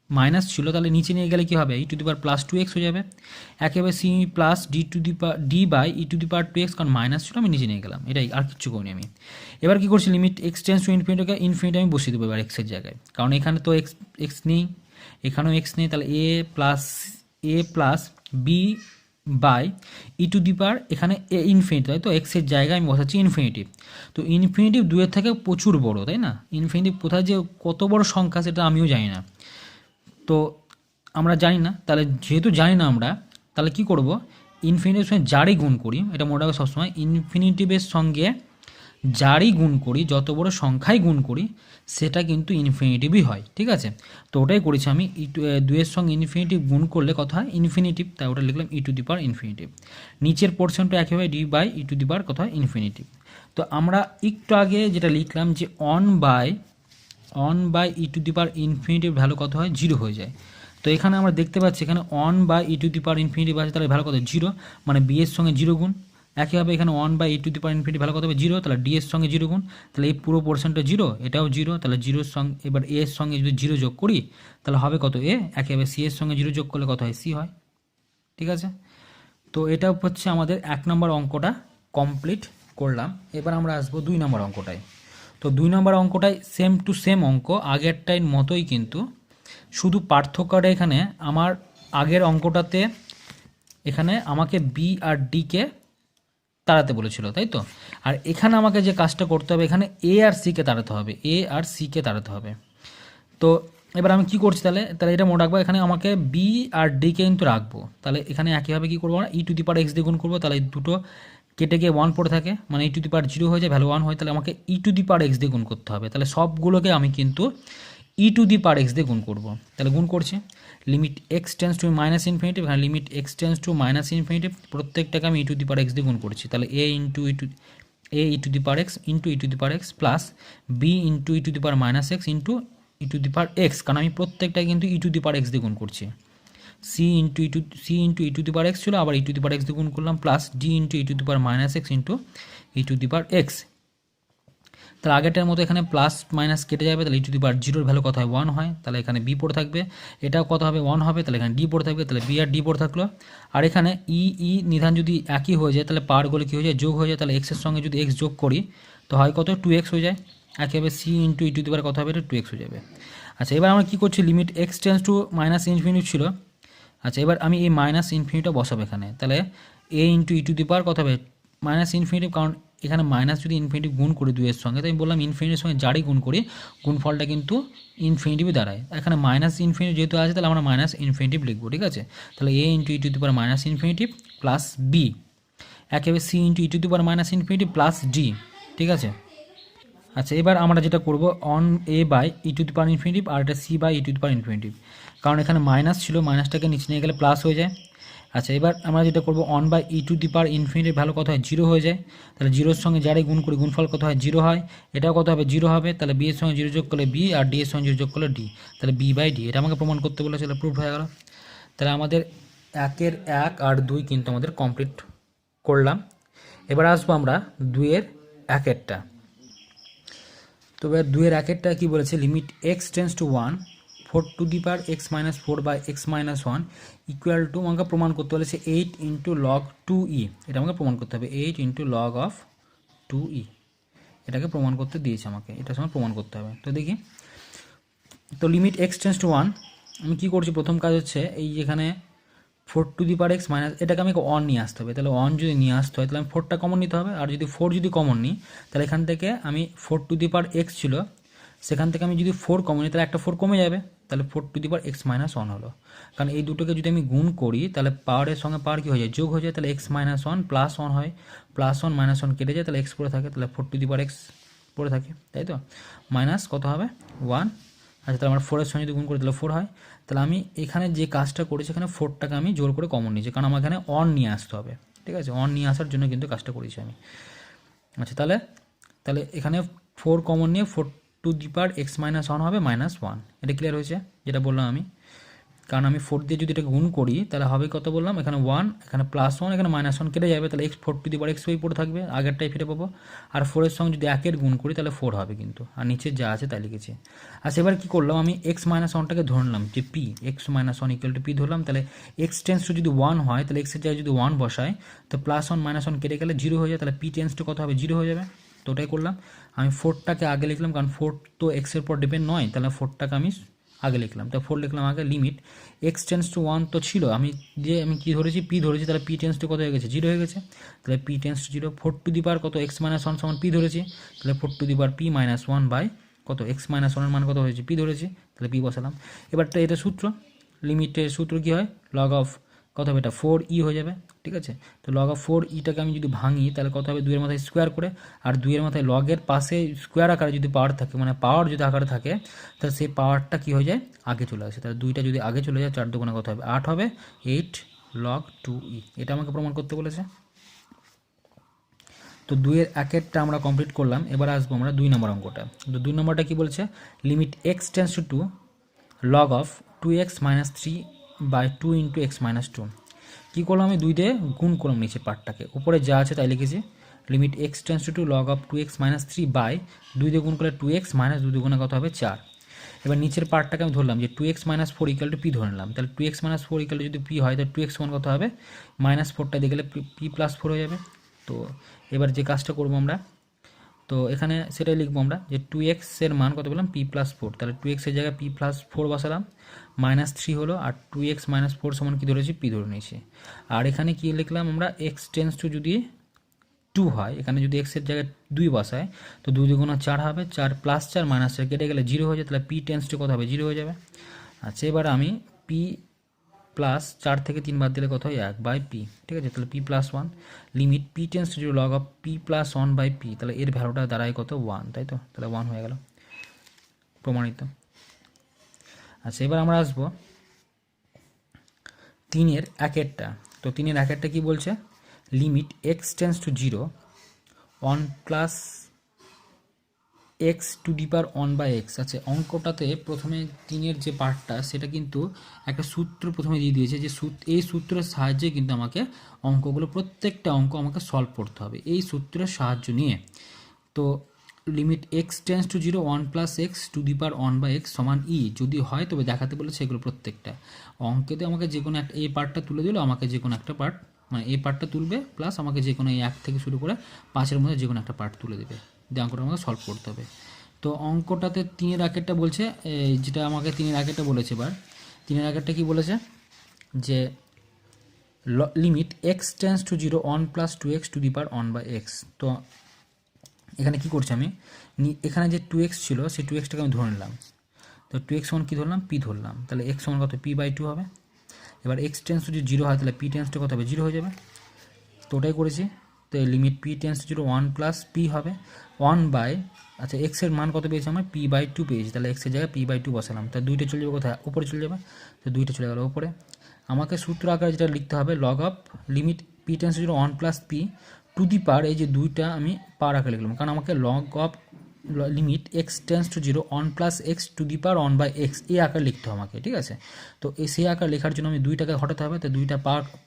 মাইনাস ছিল, তাহলে নিচে নিয়ে গেলে কী হবে e to the power plus 2x হয়ে যাবে। একেবারে c plus d to the power d by e to the power 2x, কারণ মাইনাস ছিল আমি নিচে নিয়ে গেলাম, এটাই, আর কিছু করিনি আমি। এবার কী করছি, লিমিট এক্স টেন্স টু ইনফিনিটিকে ইনফিনিটি আমি বসিয়ে দেবো এবার এক্সের জায়গায়, কারণ এখানে তো এক্স নেই, এখানেও এক্স নেই, তাহলে a plus b by e to the power এখানে এ ইনফিনিটি, তাই তো এক্সের জায়গায় আমি বসাচ্ছি ইনফিনিটিভ। তো ইনফিনিটিভ 2-এর থেকে প্রচুর বড়, তাই না। ইনফিনিটিভ কোথায় যে কত বড় সংখ্যা সেটা আমিও জানি না, তো আমরা জানি না, তাহলে যেহেতু জানি না আমরা, তাহলে কি করব, ইনফিনিটিভের সঙ্গে যারই গুণ করি, এটা মনে রাখবে সবসময়, ইনফিনিটিভের সঙ্গে যারই গুণ করি, যত বড় সংখ্যায় গুণ করি সেটা কিন্তু ইনফিনিটিভই হয়, ঠিক আছে। তো ওটাই করেছি আমি, 2-এর সঙ্গে ইনফিনিটিভ গুণ করলে কথা হয় ইনফিনিটিভ, তাই ওটা লিখলাম ই টু দি পাওয়ার ইনফিনিটিভ। নিচের পোর্শনটা একইভাবে d by e to the power কথা হয় ইনফিনিটিভ। তো আমরা একটু আগে যেটা লিখলাম যে one by e to the power infinity value কত হয় 0 হয়ে যায়। তো এখানে আমরা দেখতে পাচ্ছি এখানে one by e to the power infinity আছে, তাহলে ভ্যালু কত 0, মানে বি এর সঙ্গে 0 গুণ। একইভাবে এখানে 1 by e to the power infinity value কত হবে 0, তাহলে ডি এর সঙ্গে 0 গুণ, তাহলে এই পুরো পোর্শনটা 0, এটাও 0, তাহলে 0-এর সঙ্গে এবার এ এর সঙ্গে যদি 0 যোগ করি তাহলে হবে কত এ, একইভাবে সি এর সঙ্গে 0 যোগ করলে কত হয় সি হয়, ঠিক আছে। তো এটা হচ্ছে আমাদের 1 নম্বর অঙ্কটা কমপ্লিট করলাম। এবার আমরা আসবো 2 নম্বর অঙ্কটায়। তো 2 নম্বর অঙ্কটায় সেম টু সেম অঙ্ক, আগেরটার মতোই, কিন্তু শুধু পার্থক্যটা এখানে আমার আগের অঙ্কটাতে এখানে আমাকে বি আর ডিকে তাড়াতে বলেছিল, তাই তো। আর এখানে আমাকে যে কাজটা করতে হবে, এখানে এ আর সিকে তাড়াতে হবে, এ আর সিকে তাড়াতে হবে। তো এবার আমি কি করছি, তাহলে এটা মনে রাখবো, এখানে আমাকে বি আর ডিকে কিন্তু রাখবো। তাহলে এখানে একইভাবে কী করবো, ই টু দি পাওয়ার এক্স দিয়ে গুণ করবো, তাহলে এই দুটো কেটে গিয়ে 1 পড়ে থাকে, মানে ই টু দি পাওয়ার 0 হয়ে যায়, ভ্যালু 1 হয়, তাহলে আমাকে ই টু দি পাওয়ার এক্স দিয়ে গুণ করতে হবে। তাহলে সবগুলোকে আমি কিন্তু e to the power x দিয়ে গুণ করবো। তাহলে গুণ করছি, limit x tends to minus infinitive, হ্যাঁ limit x tends to minus infinitive, প্রত্যেকটাকে আমি e to the power x দিয়ে গুণ করছি। তাহলে a e to the power x into e to the power x plus b into e to the power minus x into e to the power x, কারণ আমি প্রত্যেকটাই কিন্তু e to the power x দিয়ে গুণ করছি। C into e to the power x ছিল, আবার ই টু দি পাওয়ার এক্স দিয়ে গুণ করলাম, plus d into e to the power minus x into e to the power x. তাহলে আগেরটার মতো এখানে প্লাস মাইনাস কেটে যাবে, তাহলে ই টু দি পাওয়ার জিরোর ভ্যালু কত হয় 1 হয়, তাহলে এখানে বি পড়ে থাকবে। এটাও কত হবে 1 হবে, তাহলে এখানে ডি পড়ে থাকবে, তাহলে বি আর ডি পড়ে থাকলো। আর এখানে ই নিধান যদি একই হয়ে যায় তাহলে পাওয়ারগুলো কী হয়ে যায়, যোগ হয়ে যায়। তাহলে এক্সের সঙ্গে যদি এক্স যোগ করি তো হয় কত 2x হয়ে যায়। একইভাবে c into e to the power কত হবে, এটা 2x হয়ে যাবে। আচ্ছা, এবার আমরা কী করছি, limit x tends to minus infinity ছিল। আচ্ছা, এবার আমি এই মাইনাস ইনফিনিটিটা বসাবো এখানে, তাহলে a into e to the power কত হবে মাইনাস ইনফিনিটি, কারণ এখানে মাইনাস যদি ইনফিনিটিভ গুণ করি দুইয়ের সঙ্গে, তাই আমি বললাম ইনফিনিটির সঙ্গে যারই গুণ করি গুণফলটা কিন্তু ইনফিনিটিভই দাঁড়ায়। এখানে মাইনাস ইনফিনিটি যেহেতু আছে তাহলে আমরা মাইনাস ইনফিনিটিভ লিখবো, ঠিক আছে। তাহলে a into e to the power minus infinitive plus b, একেবারে c into e to the power minus infinitive plus d, ঠিক আছে। আচ্ছা, এবার আমরা যেটা করব on a by e to the power infinitive, আর এটা c by e to the power infinitive, কারণ এখানে মাইনাস ছিল, মাইনাসটাকে নিচে নিয়ে গেলে প্লাস হয়ে যায়। আচ্ছা, এবার আমরা যেটা করব one by e to the power infinity value কত হয় 0 হয়ে যায়, তাহলে জিরোর সঙ্গে যারাই গুণ করি গুণফল কত হয় 0 হয়, এটাও কত হবে 0 হবে, তাহলে বি এর সঙ্গে 0 যোগ করলে বি, আর ডি এর সঙ্গে 0 যোগ করলে ডি, তাহলে বি বাই ডি। এটা আমাকে প্রমাণ করতে বলেছিল, প্রুফ হয়ে গেল। তাহলে আমাদের 1 আর 2 কিন্তু আমাদের কমপ্লিট করলাম। এবার আসবো আমরা 2 1 তো এবার 2 কী বলেছে, limit x tends to 1 4 to the power x minus 4 by x minus 1 equal to, আমাকে প্রমাণ করতে বলেছে 8 ইন্টু লগ 2e। এটা আমাকে প্রমাণ করতে হবে 8 ইন্টু লগ অফ 2e, এটাকে প্রমাণ করতে দিয়েছে আমাকে, এটার সময় প্রমাণ করতে হবে। তো দেখি, তো লিমিট এক্স টেন্স টু 1 আমি কী করছি, প্রথম কাজ হচ্ছে এই যেখানে 4 to the power x minus, এটাকে আমাকে অন নিয়ে আসতে হবে। তাহলে অন যদি নিয়ে আসতে হয় তাহলে আমি 4টা কমন নিতে হবে, আর যদি 4 যদি কমন নিই তাহলে এখান থেকে আমি 4 টু দি পাওয়ার এক্স ছিল, সেখান থেকে আমি যদি 4 কমন নিই তাহলে একটা 4 কমে যাবে, তাহলে 4 to the power x minus 1 হলো। কারণ এই দুটোকে যদি আমি গুণ করি তাহলে পাওয়ারের সঙ্গে পাওয়ার কী হয়ে যায়, যোগ হয়ে যায়, তাহলে এক্স মাইনাস 1 প্লাস 1 হয়, প্লাস 1 মাইনাস 1 কেটে যায়, তাহলে এক্স পড়ে থাকে, তাহলে 4 টু দি পাওয়ার এক্স পড়ে থাকে, তাই তো, মাইনাস কত হবে 1। আচ্ছা, তাহলে আমার 4-এর সঙ্গে যদি গুণ করি তাহলে 4 হয়। তাহলে আমি এখানে যে কাজটা করেছি, এখানে 4টাকে আমি জোর করে কমন নিয়েছি, কারণ আমার এখানে অন নিয়ে আসতে হবে, ঠিক আছে, অন নিয়ে আসার জন্য কিন্তু কাজটা করেছি আমি। আচ্ছা, তাহলে তাহলে এখানে 4 কমন নিয়ে 4 to the power x minus 1 হবে -1। এটা ক্লিয়ার হয়েছে যেটা বললাম আমি, কারণ আমি 4 দিয়ে যদি এটা গুণ করি তাহলে হবে কত বললাম, এখানে 1, এখানে +1, এখানে -1 কেটে যাবে, তাহলে x 4 to the power x ওই পড়ে থাকবে, আগেরটাই ফিরে পাবো। আর 4-এর সঙ্গে যদি 1-এর গুণ করি তাহলে 4 হবে কিন্তু, আর নিচে যা আছে তাই লিখেছি। আচ্ছা, এবার কী করলাম, আমি এক্স মাইনাস 1টাকে ধরলাম যে P, x minus 1 equal two P ধরলাম, তাহলে এক্স টেন্স টু যদি 1 হয় তাহলে এক্সের জায়গায় যদি 1 বসায় তো +1 -1 কেটে গেলে 0 হয়ে যায়, তাহলে পি টেন্স টু কত হবে 0 হয়ে যাবে। তো ওটাই করলাম, আমি 4টাকে আগে লিখলাম, কারণ 4 তো এক্সের পর ডিপেন্ড নয়, তাহলে 4টাকে আমি আগে লিখলাম, তো 4 লিখলাম আগে। লিমিট এক্স টেন্স টু 1 তো ছিল, আমি কী ধরেছি, পি ধরেছি, তাহলে পি টেন্স টু কত হয়ে গেছে 0 হয়ে গেছে, তাহলে p tends to 0। 4 to the power কত এক্স মাইনাস 1 সমান পি ধরেছি, তাহলে 4 to the power p minus 1 by কত এক্স মাইনাস 1-এর মান কত হয়েছে পি ধরেছি, তাহলে পি বসালাম। এবারটা এটা সূত্র, লিমিটের সূত্র কী হয়, লগ অফ কত হবে, এটা 4e হয়ে যাবে, ঠিক আছে। তো লগ অফ 4eটাকে আমি যদি ভাঙি তাহলে কত হবে, 2-এর মাথায় স্কোয়ার করে, আর 2-এর মাথায় লগের পাশে স্কোয়ার আকারে যদি পাওয়ার থাকে, মানে পাওয়ার যদি আকারে থাকে তাহলে সেই পাওয়ারটা কী হয়ে যায়, আগে চলে আসে, তাহলে 2টা যদি আগে চলে যায় 4 দুগুণে কত হবে 8 হবে, 8 log 2e, এটা আমাকে প্রমাণ করতে বলেছে। তো 2-এর 1-এরটা আমরা কমপ্লিট করলাম। এবার আসবো আমরা 2 নম্বর অঙ্কটা। তো 2 নম্বরটা কী বলছে, limit x tends to 2 log of 2x minus 3 by 2 into x minus 2। কী করলাম, আমি 2 দিয়ে গুণ করলাম নিচে পার্টটাকে, উপরে যা আছে তাই লিখেছি, limit x tends to log of 2x minus 3 by 2 দিয়ে গুণ করলে 2x মাইনাস 2 দুগুণে কত হবে 4। এবার নিচের পার্টটাকে আমি ধরলাম যে 2x minus 4 equal to P ধরে নিলাম, তাহলে 2x মাইনাস 4 ইকুয়াল টু যদি পি হয় তাহলে 2x সমান কত হবে, -4টা দিয়ে গেলে পি প্লাস 4 হয়ে যাবে। তো এবার যে কাজটা করবো আমরা, তো এখানে সেটাই লিখবো আমরা যে 2x এর মান কত বললাম পি প্লাস 4, তাহলে 2x এর জায়গায় পি প্লাস 4 বসালাম, -3 হলো, আর 2x মাইনাস 4 সমান কী ধরেছি, পি ধরে নিয়েছি। আর এখানে কি লিখলাম আমরা, এক্স টেন্স টু যদি 2 হয়, এখানে যদি এক্সের জায়গায় 2 বসায় তো 2 দুগুণা 4 হবে, 4 প্লাস 4 মাইনাস 4 কেটে গেলে 0 হয়ে যায়, তাহলে পি টেন্স টু কত হবে 0 হয়ে যাবে। আচ্ছা, এবার আমি পি প্লাস 4 থেকে 3 বাদ দিলে কত হয় 1 বাই পি, ঠিক আছে, তাহলে p plus 1 limit p tends to log of p plus 1 by p, তাহলে এর ভ্যালুটা দাঁড়ায় কত 1, তাই তো, তাহলে 1 হয়ে গেল, প্রমাণিত। আচ্ছা, এবার আমরা আসবো 3-এর 1-এরটা। তো 3-এর 1-এরটা কী বলছে, limit x tends to 0 1 plus x to the power one by x. আচ্ছা, অঙ্কটাতে প্রথমে 3-এর যে পার্টটা সেটা কিন্তু একটা সূত্র প্রথমে দিয়ে দিয়েছে, যে এই সূত্রের সাহায্যে কিন্তু আমাকে অঙ্কগুলো, প্রত্যেকটা অঙ্ক আমাকে সলভ করতে হবে এই সূত্রের সাহায্য নিয়ে। তো limit x tends to zero one plus x to the power one by x সমান ই যদি হয় তবে দেখাতে বলেছে এগুলো প্রত্যেকটা। অঙ্কেতে আমাকে যে কোনো একটা এই পার্টটা তুলে দিল, আমাকে যে কোনো একটা পার্ট, মানে এই পার্টটা তুলবে, প্লাস আমাকে যে কোনো এই 1 থেকে শুরু করে 5-এর মধ্যে যে কোনো একটা পার্ট তুলে দেবে, দিয়ে অঙ্কটা আমাকে সলভ করতে হবে। তো অঙ্কটাতে 3-এর আগেরটা বলছে, যেটা আমাকে 3-এর আগেরটা বলেছে, এবার 3-এর আগেরটা কি বলেছে, যে limit x tends to zero one plus two x to the power one by x. তো এখানে কি করছি আমি, এখানে যে 2x ছিল সেই 2xটাকে আমি ধরে নিলাম। তো 2x সমান কী ধরলাম, p ধরলাম, তাহলে x সমান কত, p/2 হবে। এবার x টেন্স টু যদি 0 হয় তাহলে p টেন্স টু কত হবে, 0 হয়ে যাবে। তো ওটাই করেছি। তো limit p tends to 0 1 plus p হবে 1 বাই, আচ্ছা x এর মান কত পেয়েছি আমরা, p/2 পেয়েছি, তাহলে x এর জায়গায় p/2 বসালাম। তো 2টা চলে যাবে কোথায়, উপরে চলে যাবে। তো 2টা চলে গেল উপরে। আমাকে সূত্র আকারে যেটা লিখতে হবে, log of limit p tends to 0 1 plus p to the power, এই যে 2টা আমি পাওয়ার আকারে লিখলাম, কারণ আমাকে log of limit x tends to 0 1 plus x to the power 1 by x এই আকারে লিখতে হবে আমাকে, ঠিক আছে। তো সেই আকার লেখার জন্য আমি 2টাকে হটাতে হবে, তো 2টা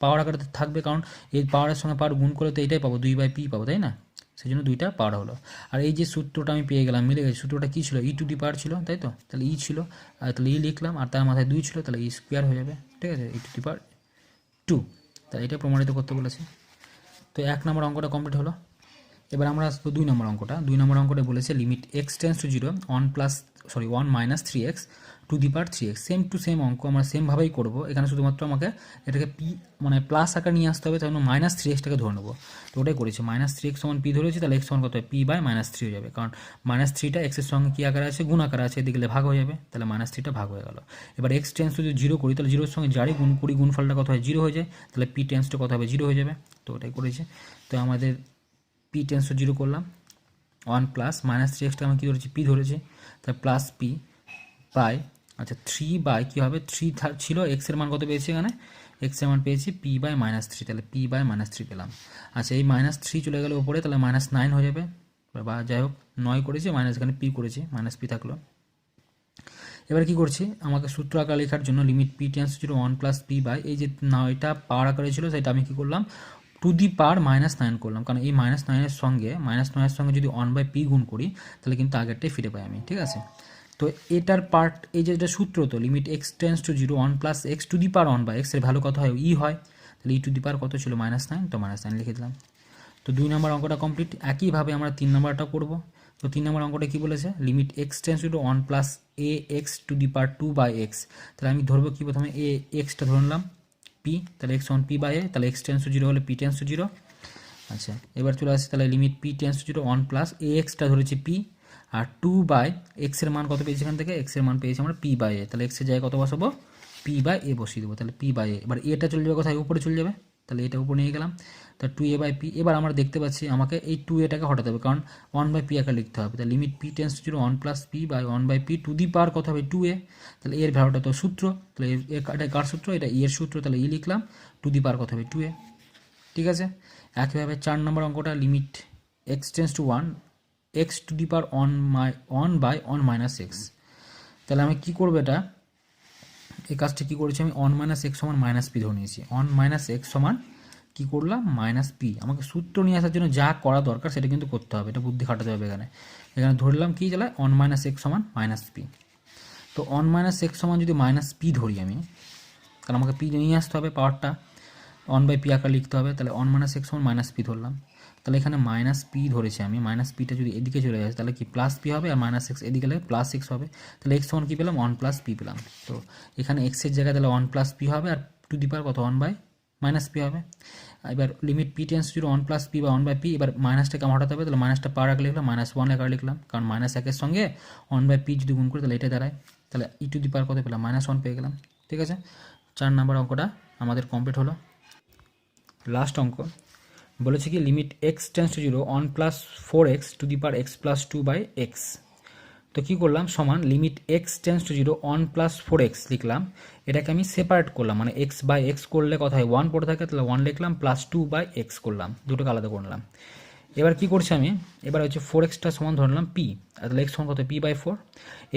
পাওয়ার আকারে থাকবে, কারণ এই পাওয়ারের সঙ্গে পাওয়ার গুণ করে তো এইটাই পাবো, 2/p পাবো, তাই না। সেই জন্য 2টা পাওয়ার হলো। আর এই যে সূত্রটা আমি পেয়ে গেলাম, মিলে গেছে। সূত্রটা কী ছিল, ই টু দি পাওয়ার ছিল, তাই তো, তাহলে ই ছিল, আর তাহলে ই লিখলাম, আর তার মাথায় 2 ছিল, তাহলে ই স্কোয়ার হয়ে যাবে, ঠিক আছে, ই টু দি পাওয়ার 2। তাহলে এটা প্রমাণিত করতে বলেছে। তো 1 নম্বর অঙ্কটা কমপ্লিট হলো। এবার আমরা আসবো 2 নম্বর অঙ্কটা। 2 নম্বর অঙ্কটা বলেছে limit x tends to 0 1 minus 3x two the power 3x। Same to same অঙ্ক আমরা সেমভাবেই করবো। এখানে শুধুমাত্র আমাকে এটাকে পি মানে প্লাস আকার নিয়ে আসতে হবে, তাই জন্য মাইনাস 3xটাকে ধরে নেবো। তো ওটাই করেছি, মাইনাস 3x সমান পি ধরেছি, তাহলে x সমান কত হয়, p/-3 হয়ে যাবে, কারণ মাইনাস 3টা এক্সের সঙ্গে কী আকারে আছে, গুণ আকারে আছে, এদিকে ভাগ হয়ে যাবে, তাহলে মাইনাস 3টা ভাগ হয়ে গেল। এবার এক্স টেন্স যদি 0 করি, তাহলে 0-এর সঙ্গে যারই গুণ করি গুণফলটা কত হয়, 0 হয়ে যায়, তাহলে পি টেন্সটা কত হবে, 0 হয়ে যাবে। তো ওটাই করেছে। তো আমাদের পি টেন্স টু 0 করলাম, 1 প্লাস মাইনাস 3xটা আমি কী ধরেছি, পি ধরেছি, তাহলে প্লাস পি বাই, আচ্ছা 3 বাই কী হবে, 3 ছিল, এক্সের মান কত পেয়েছি এখানে, এক্সের মান পেয়েছি p/-3, তাহলে p/-3 পেলাম। আচ্ছা এই -3 চলে গেলে উপরে, তাহলে -9 হয়ে যাবে, বা যাই হোক 9 করেছি, মাইনাস এখানে পি করেছি, মাইনাস পি থাকলো। এবার কি করছি, আমাকে সূত্র আকার লেখার জন্য limit p tends to 0 1 plus p by, এই যে 9টা পাওয়ার আকারে ছিল সেটা আমি কি করলাম, টু দি পাওয়ার -9 করলাম, কারণ এই -9-এর সঙ্গে যদি 1/p গুণ করি তাহলে কিন্তু আগেরটাই ফিরে পাই আমি, ঠিক আছে। তো এটার পার্ট, এই যে এটা সূত্র, তো limit x tends to 0 1 plus x to the power 1 by x এর ভ্যালু কত হয়, ই হয়, তাহলে ই টু দি পাওয়ার কত ছিল, -9, তো -9 লিখে দিলাম। তো 2 নম্বর অঙ্কটা কমপ্লিট। একইভাবে আমরা 3 নম্বরটা করব। তো 3 নম্বর অঙ্কটা কী বলেছে, limit x tends to 1 plus a x to the power 2 by x. তাহলে আমি ধরবো কি, প্রথমে এ এক্সটা ধরে নিলাম পি, তাহলে এক্স অন পি বাই এ, তাহলে এক্স টেন্স টু 0 হলে পি টেন্স টু 0। আচ্ছা এবার চলে আসছে, তাহলে limit p tends to 0 1 plus A extra ধরেছি পি, আর 2 বাই এক্সের মান কত পেয়েছি এখান থেকে, এক্সের মান পেয়েছি আমরা পি বাই এ, তাহলে এক্সের জায়গায় কত বসাবো, পি বাই এ বসিয়ে দেবো, তাহলে পি বাই এ। এবার এটা চলে যাবে কোথায়, উপরে চলে যাবে, তাহলে এটা উপরে নিয়ে গেলাম, তা 2a/p। এবার আমরা দেখতে পাচ্ছি আমাকে এই 2aটাকে হটাতে হবে, কারণ 1/p আকারে লিখতে হবে, তাহলে limit p tends to 0 1 plus p by 1/p to the power কত হবে, 2a। তাহলে এর ভ্যালুটা তো সূত্র, তাহলে এটা কার সূত্র, এটা এর সূত্র, তাহলে ই লিখলাম, টু দি পাওয়ার কত হবে, 2a, ঠিক আছে। একইভাবে 4 নম্বর অঙ্কটা, limit x tends to 1 x to the power 1 by 1 minus x. তাহলে আমি কী করবো, এটা এই কাজটা কী করেছি আমি, 1 মাইনাস এক্স সমান মাইনাস পি ধরে নিয়েছি, 1 মাইনাস এক্স সমান কী করলাম, মাইনাস পি। আমাকে সূত্র নিয়ে আসার জন্য যা করা দরকার সেটা কিন্তু করতে হবে, এটা বুদ্ধি খাটাতে হবে। এখানে এখানে ধরলাম কি, জ্বালায় 1 মাইনাস এক্স সমান মাইনাস পি। তো 1 মাইনাস এক্স সমান যদি মাইনাস পি ধরি আমি, তাহলে আমাকে পি নিয়ে আসতে হবে, পাওয়ারটা 1/p আকার লিখতে হবে, তাহলে 1 মাইনাস এক্স সমান মাইনাস পি ধরলাম। তাহলে এখানে মাইনাস পি ধরেছি আমি, মাইনাস পিটা যদি এদিকে চলে যায় তাহলে কি প্লাস পি হবে, আর মাইনাস এক্স এদিকে গেলে প্লাস এক্স হবে, তাহলে এক্স সমান কী পেলাম, 1 প্লাস পি পেলাম। তো এখানে এক্সের জায়গায় তাহলে 1 প্লাস পি হবে, আর টু দি পাওয়ার কত, 1 বাই মাইনাস পি হবে। এবার limit p tends to 1 plus P বা 1/p, এবার মাইনাসটাকে আমার হটাতে হবে, তাহলে মাইনাসটা পাওয়ার আকারে লিখলাম, -1 আকারে লিখলাম, কারণ -1-এর সঙ্গে 1/p যদি গুণ করি তাহলে এটা দাঁড়ায়, তাহলে ই টু দি পাওয়ার কত পেলাম, -1 পেয়ে গেলাম, ঠিক আছে। 4 নম্বর অঙ্কটা আমাদের কমপ্লিট হলো। লাস্ট অঙ্ক বলেছে কি, limit x tends to 0 1 plus 4x to the power x plus 2 by x. তো কী করলাম, সমান limit x tends to 0 1 plus 4x লিখলাম, এটাকে আমি সেপারেট করলাম, মানে x বাই এক্স করলে কথা হয় 1 পড়ে থাকে, তাহলে 1 লিখলাম, প্লাস 2 বাই এক্স করলাম, দুটোকে আলাদা করলাম। এবার কি করছি আমি, এবার হচ্ছে 4x সমান ধরলাম পি, আর তাহলে এক্স সমান কত, p by 4,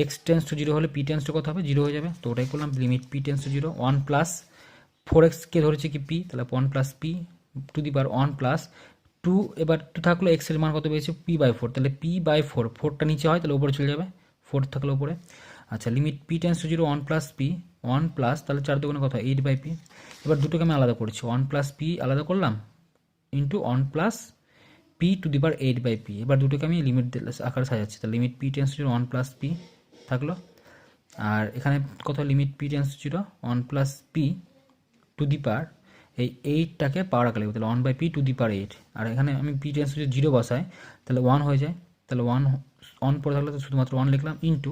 x tends to zero হলে পি টেন্স টু কত হবে, জিরো হয়ে যাবে। তো ওটাই করলাম, limit p tends to zero, 1 plus 4xকে ধরেছে কি পি, তাহলে 1 plus p to the power 1 plus 2, এবার 2 থাকলো, এক্স এর মান কত পেয়েছে, পি বাই 4, তাহলে পি বাই 4, 4টা নিচে হয় তাহলে উপরে চলে যাবে, 4 থাকলো উপরে। আচ্ছা, limit p tends to zero 1 plus P, 1 plus তাহলে 4 দুগুণে কত, 8 বাই পি। এবার দুটোকে আমি আলাদা করছি, 1 প্লাস পি আলাদা করলাম into 1 plus p to the power 8 by p. এবার দুটোকে আমি লিমিট আকারে সাজাচ্ছি, তাহলে limit p tends to zero 1 plus p থাকলো, আর এখানে কত, limit p tends to zero 1 plus p to the power এই 8টাকে পাওয়ার আকারে লিখব, তাহলে 1 by p to the power 8, আর এখানে আমি পি টেন্স টু জিরো বসাই তাহলে 1 হয়ে যায়, তাহলে 1 পরে থাকলে তো শুধুমাত্র 1 লিখলাম ইন্টু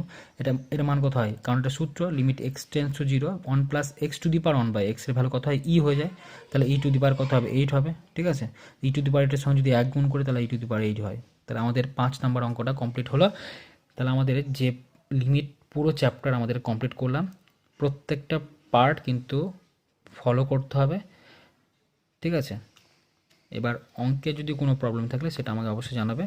এটা মান কত হয়, কারণ এটা সূত্র, limit x tends to zero 1 plus x to the power 1 by x এর ভ্যালু কত হয়, ই হয়ে যায়, তাহলে ই টু দি পাওয়ার কত হবে, 8 হবে। ঠিক আছে, ই টু দি পাওয়ার 8 এর সঙ্গে যদি 1 গুণ করে তাহলে ই টু দি পাওয়ার 8 হয়। তাহলে আমাদের 5 নাম্বার অঙ্কটা কমপ্লিট হলো। তাহলে আমাদের যে লিমিট পুরো চ্যাপ্টার আমাদের কমপ্লিট করলাম, প্রত্যেকটা পার্ট কিন্তু ফলো করতে হবে। ঠিক আছে, এবার অঙ্কে যদি কোনো প্রবলেম থাকলে সেটা আমাকে অবশ্যই জানাবে।